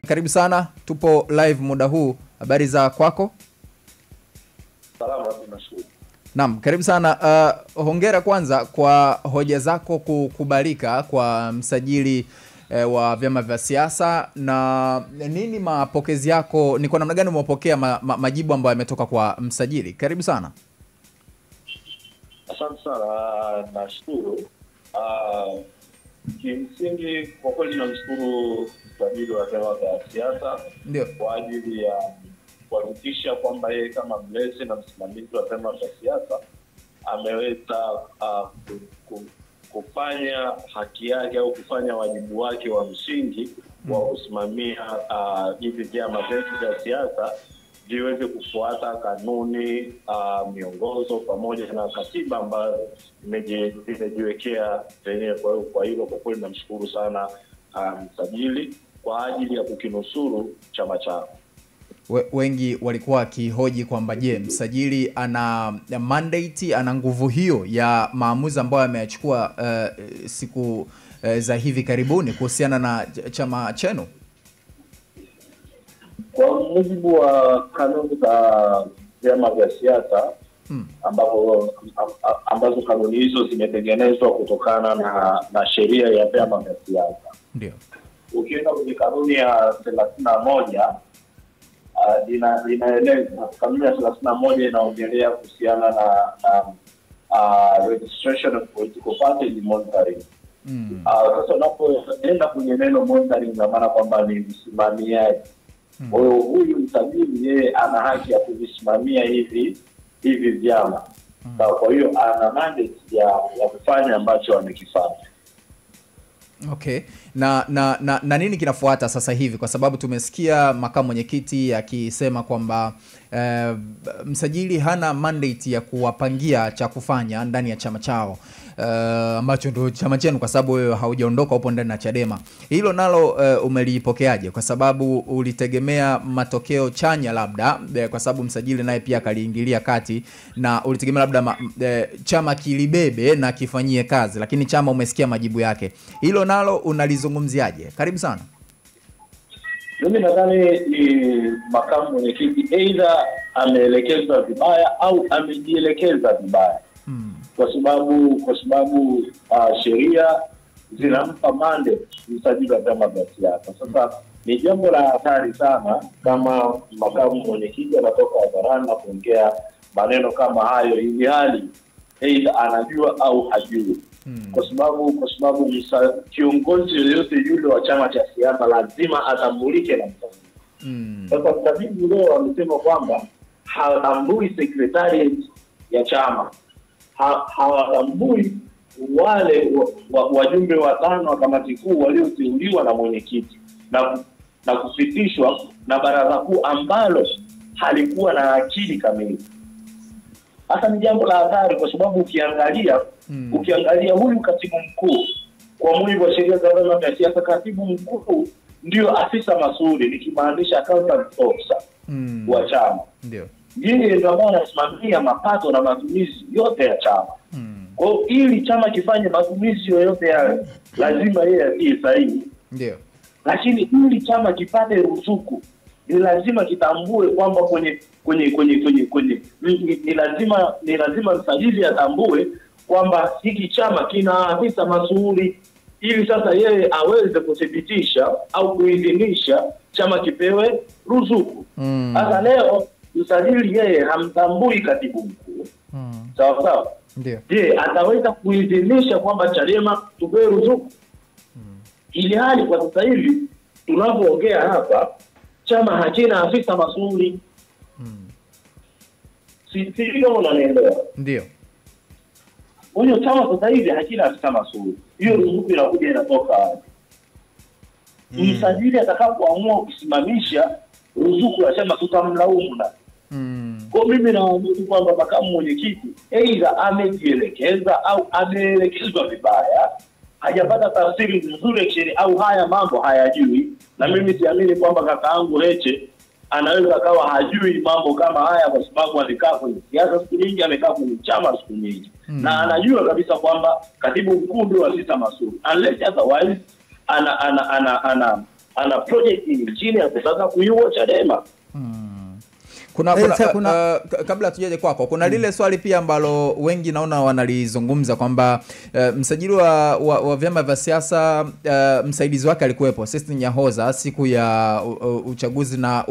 Karibu sana, tupo live muda huu. Habari za kwako? Salama, tunashukuru. Naam, karibu sana. Hongera kwanza kwa hoja zako kukubalika kwa msajili wa vyama vya siasa. Na nini mapokezi yako? Ni kwa namna gani umepokea majibu ambayo yametoka kwa msajili? Karibu sana. Asante sana, nashukuru. Kimsingi kwa kweli namshukuru msajili wa vyama vya siasa kwa ajili ya kuhakikisha kwamba yeye kama mlezi na msimamizi wa vyama vya siasa ameweza kufanya haki yake au kufanya wajibu wake wa msingi wa kusimamia hivi vyama vyetu vya siasa viweze kufuata kanuni, miongozo pamoja na katiba ambayo imejiwekea wenyewe. Kwa hilo kwa kweli namshukuru sana msajili kwa ajili ya kukinusuru chama chao. Wengi walikuwa wakihoji kwamba je, msajili ana mandate, ana nguvu hiyo ya maamuzi ambayo ameyachukua siku za hivi karibuni kuhusiana na chama chenu? Kwa mujibu wa kanuni za vyama vya siasa ambazo kanuni hizo zimetengenezwa kutokana na sheria ya vyama vya siasa. Ndio. Ukienda kwenye kanuni ya 31 inaeleza, kanuni ya 31 inaongelea kuhusiana na registration of political parties monitoring. Sasa unapoenda kwenye neno monitoring ina maana kwamba ni msimamiaji. Kwa hiyo huyu msajili yeye ana haki ya kuvisimamia hivi vyama. Kwa hiyo ana mandate ya kufanya ambacho amekifanya. Okay. Na nini kinafuata sasa hivi? Kwa sababu tumesikia makamu mwenyekiti akisema kwamba msajili hana mandate ya kuwapangia cha kufanya ndani ya chama chao, ambacho ndio chama chenu, kwa sababu wewe haujaondoka, upo ndani ya Chadema. Hilo nalo umelipokeaje? Kwa sababu ulitegemea matokeo chanya labda, kwa sababu msajili naye pia kaliingilia kati, na ulitegemea labda chama kilibebe na kifanyie kazi, lakini chama umesikia majibu yake. Hilo nalo unalizungumziaje? Karibu sana. Mimi nadhani ni makamu mwenyekiti either ameelekezwa vibaya au amejielekeza vibaya. Kwa sababu sheria zinampa mandate msajili wa vyama vya siasa. Sasa ni jambo la hatari sana kama makamu mwenyekiti anatoka hadharani na kuongea maneno kama hayo ili hali either anajua au hajui. Kwa sababu kiongozi yoyote yule wa chama cha siasa lazima atambulike na msajili. Sasa msajili leo amesema kwamba hatambui secretariat ya chama, hawatambui wale wajumbe watano wa kamati kuu walioteuliwa na mwenyekiti na kupitishwa na baraza kuu ambalo halikuwa na akili kamili. Hasa ni jambo la hatari kwa sababu ukiangalia huyu katibu mkuu, kwa mujibu wa sheria za vyama vya siasa, katibu mkuu ndio afisa masuli, nikimaanisha accountant officer wa chama. Ndio. Yeye ndio anasimamia mapato na matumizi yote ya chama. Kwa hiyo ili chama kifanye matumizi yote yale lazima yeye atie sahihi. Ndio. Lakini ili chama kipate ruzuku ni lazima kitambue kwamba ni lazima msajili atambue kwamba hiki chama kina afisa masuli, ili sasa yeye aweze kuthibitisha au kuidhinisha chama kipewe ruzuku. Sasa leo msajili yeye hamtambui katibu mkuu. Sawa. Ndio. Je, ataweza kuidhinisha kwamba Chadema tupewe ruzuku? Ili hali kwa sasa hivi tunapoongea hapa chama hakina afisa masuli. Sio unanielewa? Ndio. Huyo chama sasa hivi hakina afisa masuli. Hiyo ruzuku inakuja inatoka wapi? Msajili atakapoamua kusimamisha ruzuku ya chama tutamlaumu na. Kwa mimi naamini kwamba makamu mwenyekiti aidha amejielekeza au ameelekezwa vibaya, hajapata tafsiri nzuri chini au haya mambo hayajui. Na mimi siamini kwamba kakaangu Heche anaweza kawa hajui mambo kama haya, kwa sababu alikaa kwenye siasa siku nyingi, amekaa kwenye chama siku nyingi. Na anajua kabisa kwamba katibu mkuu ndio afisa masuli. Unless otherwise ana project nyingine ya kutaka kuiua Chadema. Kabla tujaje kwako, kuna lile swali pia ambalo wengi naona wanalizungumza kwamba msajili wa vyama vya siasa, msaidizi wake alikuwepo Sistine Nyahoza siku ya uchaguzi, na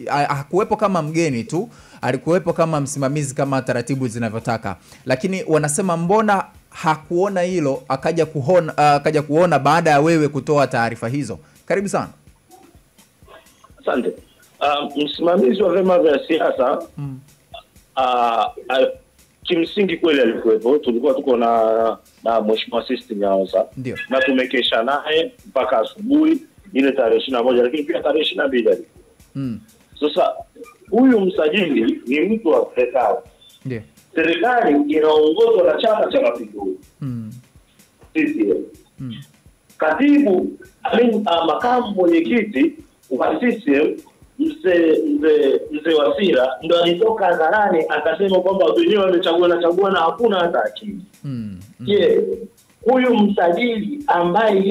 hakuwepo kama mgeni tu, alikuwepo kama msimamizi kama taratibu zinavyotaka, lakini wanasema mbona hakuona hilo akaja kuona baada ya wewe kutoa taarifa hizo? Karibu sana. Asante. Msimamizi wa vyama vya siasa kimsingi kweli alikuwepo. Tulikuwa tuko na Mheshimiwa Sistine Nyahoza na tumekesha naye mpaka asubuhi ile tarehe 21, lakini pia tarehe 22 alikuwa. Sasa huyu msajili ni mtu wa serikali. Ndio. Serikali inaongozwa na Chama cha Mapinduzi. CCM. Katibu makamu mwenyekiti wa CCM mzee Wasira ndo alitoka hadharani akasema kwamba wenyewe wamechagua na hakuna hata akili. Huyu msajili ambaye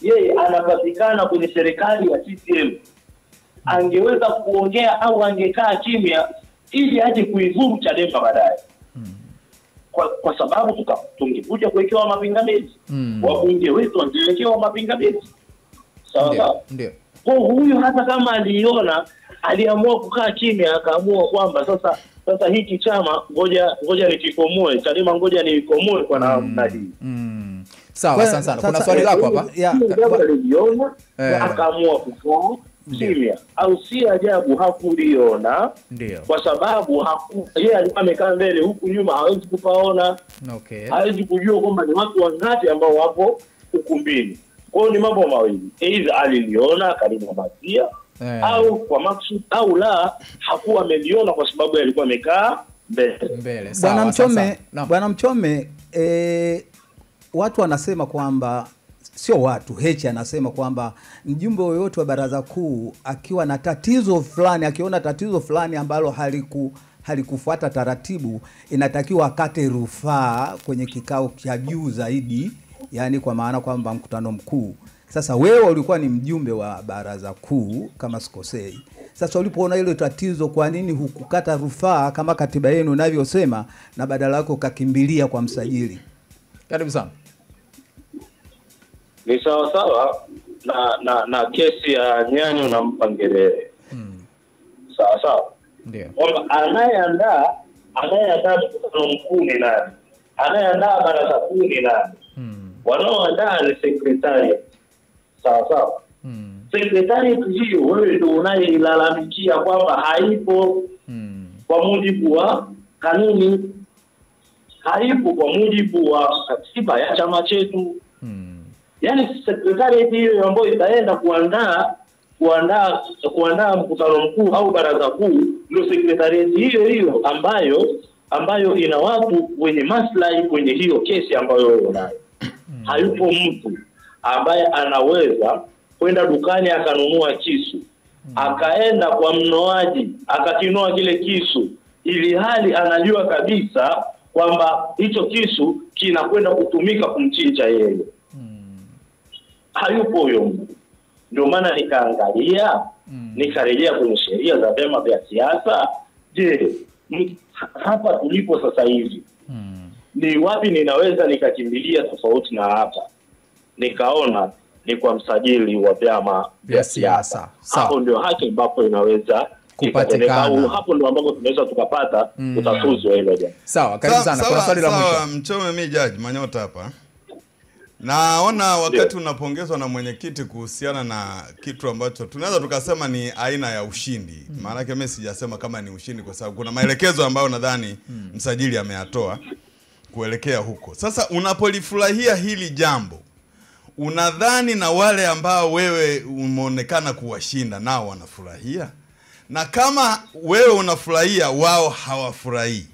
yeye anapatikana kwenye serikali ya CCM angeweza kuongea au angekaa kimya ili aje kuizuru Chadema baadaye? Kwa sababu tungekuja kuwekewa mapingamizi. Wabunge wetu wangewekewa mapingamizi. Sawa. Ndio. Kwa huyu hata kama aliamua kukaa kimya, akaamua kwamba sasa hiki chama ngoja nikikomoe, Chadema ngoja nikomoe kwa namna hii. Sawa sana. Kuna swali lako hapa. Aliona akaamua kukaa kimya, au si ajabu hakuliona. Ndio. Kwa sababu yeye alikuwa amekaa mbele, huku nyuma hawezi kupaona. Hawezi kujua kwamba ni watu wangapi ambao wapo ukumbini. Kwa hiyo ni mambo mawili, either aliliona akalimwambia au kwa maksud au la hakuwa ameliona kwa sababu alikuwa amekaa mbele. Bwana Mchome, watu wanasema kwamba sio watu, Heche anasema kwamba mjumbe yoyote wa baraza kuu akiwa na tatizo fulani, akiona tatizo fulani ambalo halikufuata taratibu, inatakiwa akate rufaa kwenye kikao cha juu zaidi, yani kwa maana kwamba mkutano mkuu. Sasa wewe ulikuwa ni mjumbe wa baraza kuu kama sikosei. Sasa ulipoona ile tatizo, kwa nini hukukata rufaa kama katiba yenu inavyosema na badala yako kakimbilia kwa msajili? Karibu sana. Ni sawa na kesi ya Nyanyo na Mpangerere. Sawa. Ndio. Kwamba anayeandaa mkutano mkuu ni nani? Anayeandaa baraza kuu ni nani? Wanaoandaa ni secretariat. Sawa. Secretariat hiyo wewe ndio unailalamikia kwamba haipo kwa mujibu wa kanuni, haipo kwa mujibu wa katiba ya chama chetu. Yaani secretariat hiyo ambayo itaenda kuandaa mkutano mkuu au baraza kuu ndio secretariat hiyo ambayo ina watu wenye maslahi kwenye hiyo kesi ambayo unayo. Hayupo mtu ambaye anaweza kwenda dukani akanunua kisu, akaenda kwa mnoaji akakinoa kile kisu, ili hali anajua kabisa kwamba hicho kisu kinakwenda kutumika kumchinja yeye. Hayupo huyo mtu. Ndio maana nikaangalia, nikarejea kwenye sheria za vyama vya siasa. Je, hapa tulipo sasa hivi ni wapi ninaweza nikakimbilia tofauti na hapa? Nikaona ni kwa msajili wa vyama vya siasa. Hapo ndio haki ambapo inaweza kupatikana. Hapo ndio ambapo tunaweza tukapata utatuzi wa hilo jambo. Sawa, karibu sana. Kuna swali la mwisho. Mchome, mimi Judge Manyota hapa. Naona wakati unapongezwa na mwenyekiti kuhusiana na kitu ambacho tunaweza tukasema ni aina ya ushindi. Maana yake mimi sijasema kama ni ushindi kwa sababu kuna maelekezo ambayo nadhani msajili ameyatoa kuelekea huko. Sasa unapolifurahia hili jambo, unadhani na wale ambao wewe umeonekana kuwashinda nao wanafurahia? Na kama wewe unafurahia wao hawafurahi,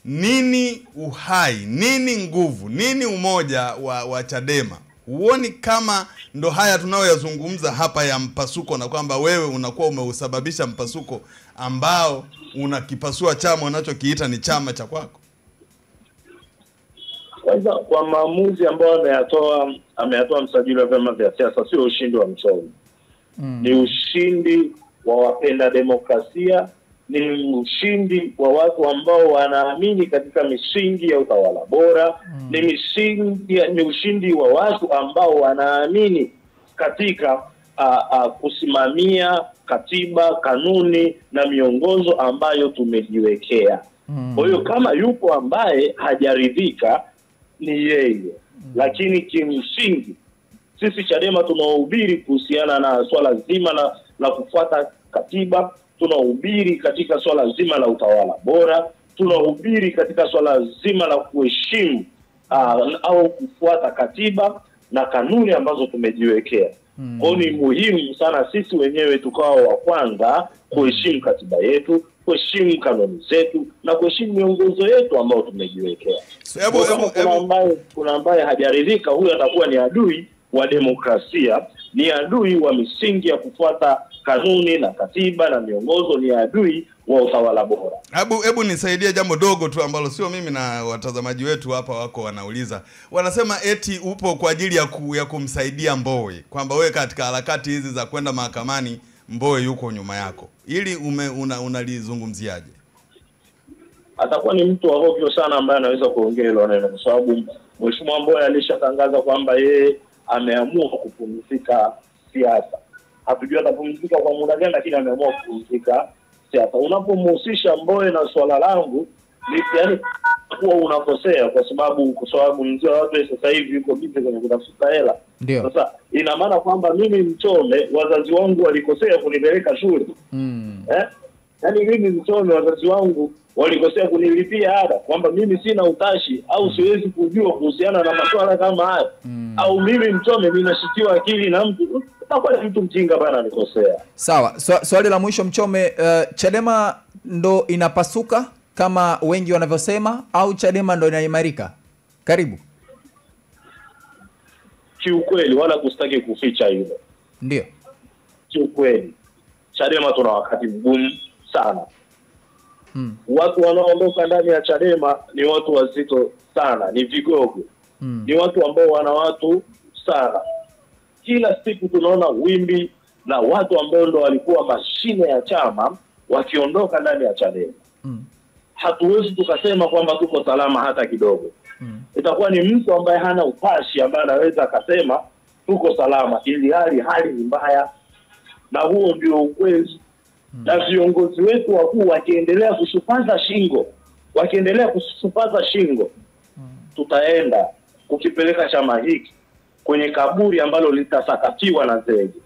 nini uhai, nini nguvu, nini umoja wa Chadema? Huoni kama ndo haya tunayoyazungumza hapa ya mpasuko, na kwamba wewe unakuwa umeusababisha mpasuko ambao unakipasua chama unachokiita ni chama cha kwako? Kwanza, kwa maamuzi ambayo ameyatoa msajili wa vyama vya siasa, sio ushindi wa Mchome. ni ushindi wa wapenda demokrasia, ni ushindi wa watu ambao wanaamini katika misingi ya utawala bora, ni ushindi wa watu ambao wanaamini katika kusimamia katiba, kanuni na miongozo ambayo tumejiwekea. Kwa hiyo kama yupo ambaye hajaridhika ni yeye. Lakini kimsingi sisi Chadema tunahubiri kuhusiana na swala zima la kufuata katiba, tunahubiri katika swala zima la utawala bora, tunahubiri katika swala zima la kuheshimu au kufuata katiba na kanuni ambazo tumejiwekea. Kwa hiyo ni muhimu sana sisi wenyewe tukawa wa kwanza kuheshimu katiba yetu, kuheshimu kanuni zetu na kuheshimu miongozo yetu ambayo tumejiwekea. Kuna ambaye hajaridhika, huyo atakuwa ni adui wa demokrasia, ni adui wa misingi ya kufuata kanuni na katiba na miongozo, ni adui wa utawala bora. Hebu nisaidie jambo dogo tu ambalo sio mimi na watazamaji wetu hapa wako wanauliza. Wanasema eti upo kwa ajili ya kumsaidia Mbowe, kwamba wewe katika harakati hizi za kwenda mahakamani Mbowe yuko nyuma yako. Ili unalizungumziaje? Atakuwa ni mtu wa hovyo sana ambaye anaweza kuongea hilo neno, kwa sababu Mheshimiwa Mbowe alishatangaza kwamba yeye ameamua kupumzika siasa. Hatujui atapumzika kwa muda gani, lakini ameamua kupumzika siasa. Unapomhusisha Mbowe na swala langu, yani kuwa unakosea, kwa sababu mzee wa watu sasa hivi yuko bize kwenye kutafuta hela. Sasa ina maana kwamba mimi Mchome wazazi wangu walikosea kunipeleka shule. Yaani mimi Mchome wazazi wangu walikosea kunilipia ada, kwamba mimi sina utashi au siwezi kujua kuhusiana na masuala kama haya. Au mimi Mchome ninashitiwa akili na mtu, kwa mtu mjinga bana alikosea. Sawa, swali la mwisho Mchome, Chadema ndo inapasuka kama wengi wanavyosema au Chadema ndo inaimarika? Karibu. Kiukweli wala kustaki kuficha hilo. Ndio. Kiukweli Chadema tuna wakati mgumu sana. Watu wanaoondoka ndani ya Chadema ni watu wazito sana, ni vigogo. Ni watu ambao wana watu sana. Kila siku tunaona wimbi la watu ambao ndo walikuwa mashine ya chama wakiondoka ndani ya Chadema. Hatuwezi tukasema kwamba tuko salama hata kidogo. Itakuwa ni mtu ambaye hana utashi ambaye anaweza akasema tuko salama, ili hali ni mbaya. Na huo ndio ukweli. Na viongozi wetu wakuu wakiendelea kushupaza shingo, tutaenda kukipeleka chama hiki kwenye kaburi ambalo litasakatiwa na zege,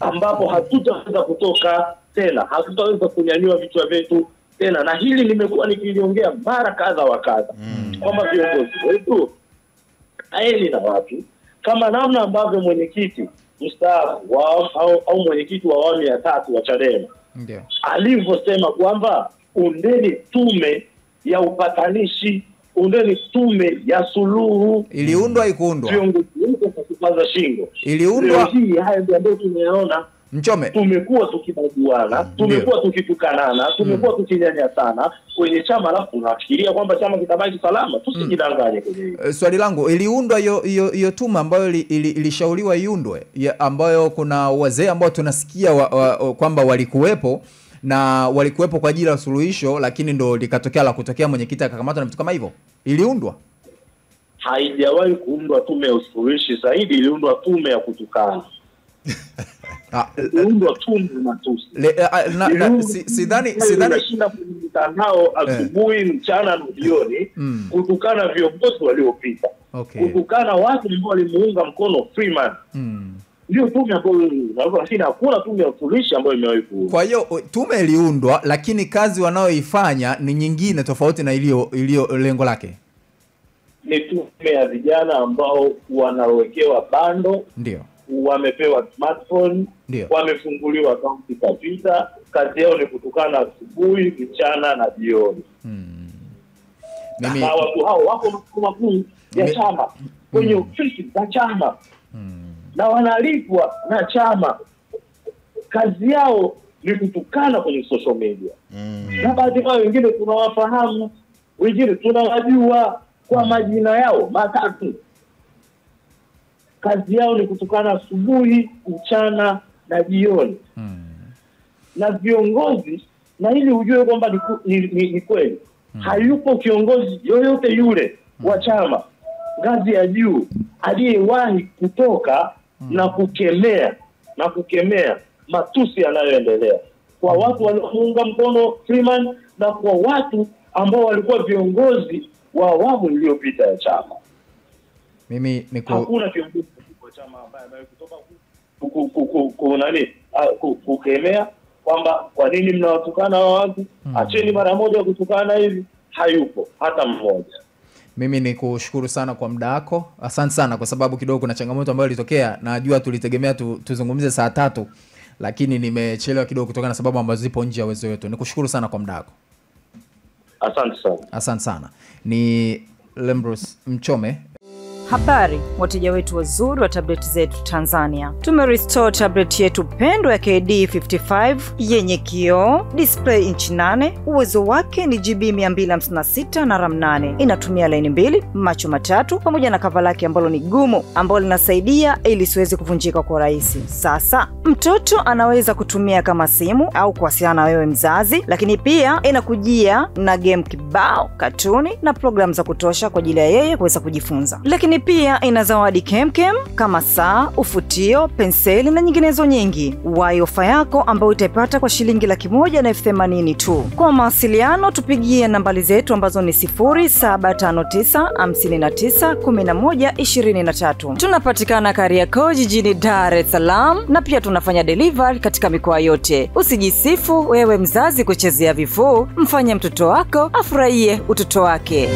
ambapo hatutaweza kutoka tena, hatutaweza kunyanyua vichwa vyetu tena. Na hili nimekuwa nikiliongea mara kadha wa kadha, kwamba viongozi wetu aeli na watu kama namna ambavyo mwenyekiti mstaafu au mwenyekiti wa awamu ya 3 wa Chadema ndio alivyosema kwamba undeni tume ya upatanishi, undeni tume ya suluhu. Iliundwa ikuundwa? Viongozi wetu kupaza shingo. Iliundwa. Hii haya ndio tumeona. Mchome, tumekuwa tukibaguana, tumekuwa tukitukanana, tumekuwa tukinyanyasana kwenye chama, alafu tunafikiria kwamba chama kitabaki salama. Tusijidanganye kwenye hili. Swali langu, iliundwa hiyo tume ambayo ilishauriwa iundwe, ambayo kuna wazee ambao tunasikia kwamba walikuwepo na walikuwepo kwa ajili ya suluhisho, lakini ndo likatokea la kutokea mwenyekiti akakamatwa na vitu kama hivyo? Iliundwa? Haijawahi kuundwa tume ya usuluhishi, zaidi iliundwa tume ya kutukana. Iliundwa tume matusi. Sidhani shinda mtandao asubuhi, mchana na jioni kutukana viongozi waliopita. Kutukana watu ambao walimuunga mkono Freeman. Ndio tume ambayo, lakini hakuna tume ya usuluhishi ambayo imewahi kuundwa. Kwa hiyo tume iliundwa, lakini kazi wanaoifanya ni nyingine tofauti na iliyo lengo lake. Ni tume ya vijana ambao wanawekewa bando, ndio wamepewa smartphone, wamefunguliwa akaunti kabisa, kazi yao ni kutukana asubuhi, mchana na jioni. Na watu hao wako makuu ya chama, kwenye ofisi za chama, na wanalipwa na chama. Kazi yao ni kutukana kwenye social media. Na baadhi yao wengine tunawafahamu, wengine tunawajua kwa majina yao matatu. Kazi yao ni kutukana asubuhi, mchana na jioni. Na viongozi, na ili ujue kwamba ni kweli, hayupo kiongozi yoyote yule wa chama ngazi ya juu aliyewahi kutoka na kukemea matusi yanayoendelea kwa watu waliomuunga mkono Freeman na kwa watu ambao walikuwa viongozi wa awamu iliyopita ya chama. Hakuna kiongozi wa chama ambaye kutoka kukemea kwamba kwa nini mnawatukana hao watu, acheni mara moja kutukana hivi. Hayupo hata mmoja. Mimi ni kushukuru sana kwa muda wako. Asante sana kwa sababu kidogo kuna changamoto ambayo ilitokea. Najua tulitegemea tuzungumze saa 3 lakini nimechelewa kidogo kutokana na sababu ambazo zipo nje ya uwezo wetu. Nikushukuru sana kwa muda wako. Asante sana. Asante sana. Ni Lembrus Mchome. Habari wateja wetu wazuri wa tablet zetu Tanzania. Tumerestore tablet yetu pendwa ya KD55 yenye kioo, display inchi 8, uwezo wake ni GB 256 na RAM 8. Inatumia line 2, macho matatu pamoja na cover lake ambalo ni gumu ambalo linasaidia ili siweze kuvunjika kwa rahisi. Sasa mtoto anaweza kutumia kama simu au kuwasiliana na wewe mzazi, lakini pia inakujia na game kibao, katuni na program za kutosha kwa ajili ya yeye kuweza kujifunza. Lakini pia ina zawadi kemkem kama saa, ufutio, penseli na nyinginezo nyingi. Wahi ofa yako ambayo utaipata kwa shilingi 180,000 tu. Kwa mawasiliano tupigie nambari zetu ambazo ni 0759591123. Tunapatikana Kariakoo jijini Dar es Salaam na pia tunafanya delivery katika mikoa yote. Usijisifu wewe mzazi kuchezea vifuu, mfanye mtoto wako afurahie utoto wake.